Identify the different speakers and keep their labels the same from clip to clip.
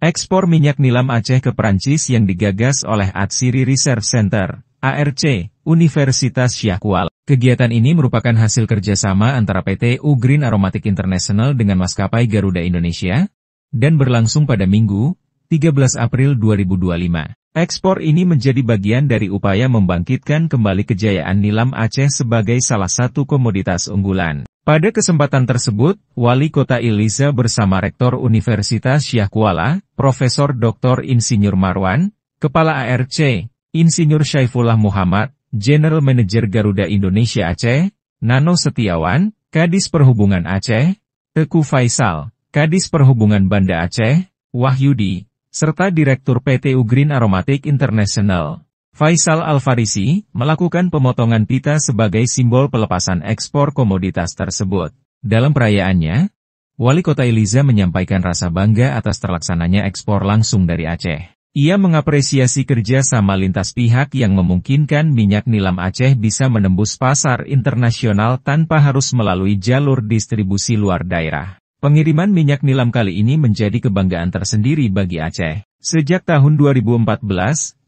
Speaker 1: Ekspor minyak nilam Aceh ke Prancis yang digagas oleh Atsiri Research Center, ARC, Universitas Syah Kuala. Kegiatan ini merupakan hasil kerjasama antara PT Green Aromatic International dengan maskapai Garuda Indonesia, dan berlangsung pada Minggu, 13 April 2025. Ekspor ini menjadi bagian dari upaya membangkitkan kembali kejayaan nilam Aceh sebagai salah satu komoditas unggulan. Pada kesempatan tersebut, Wali Kota Iliza bersama Rektor Universitas Syah Kuala, Profesor Dr. Insinyur Marwan, Kepala ARC, Insinyur Syaifullah Muhammad, General Manager Garuda Indonesia Aceh, Nano Setiawan, Kadis Perhubungan Aceh, Teku Faisal, Kadis Perhubungan Banda Aceh, Wahyudi, serta Direktur PT Green Aromatic International, Faisal Al-Farisi, melakukan pemotongan pita sebagai simbol pelepasan ekspor komoditas tersebut. Dalam perayaannya, Wali Kota Iliza menyampaikan rasa bangga atas terlaksananya ekspor langsung dari Aceh. Ia mengapresiasi kerja sama lintas pihak yang memungkinkan minyak nilam Aceh bisa menembus pasar internasional tanpa harus melalui jalur distribusi luar daerah. Pengiriman minyak nilam kali ini menjadi kebanggaan tersendiri bagi Aceh. Sejak tahun 2014,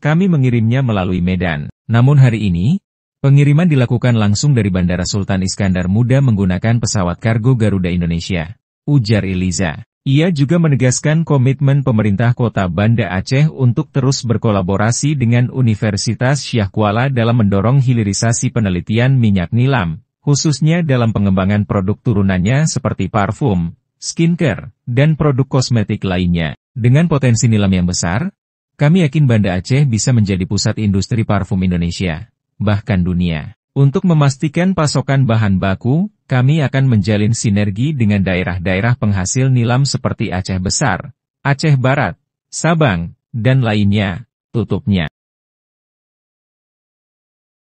Speaker 1: kami mengirimnya melalui Medan. Namun hari ini, pengiriman dilakukan langsung dari Bandara Sultan Iskandar Muda menggunakan pesawat kargo Garuda Indonesia, ujar Iliza. Ia juga menegaskan komitmen pemerintah kota Banda Aceh untuk terus berkolaborasi dengan Universitas Syah Kuala dalam mendorong hilirisasi penelitian minyak nilam, khususnya dalam pengembangan produk turunannya seperti parfum, skincare, dan produk kosmetik lainnya. Dengan potensi nilam yang besar, kami yakin Banda Aceh bisa menjadi pusat industri parfum Indonesia, bahkan dunia. Untuk memastikan pasokan bahan baku, kami akan menjalin sinergi dengan daerah-daerah penghasil nilam seperti Aceh Besar, Aceh Barat, Sabang, dan lainnya, tutupnya.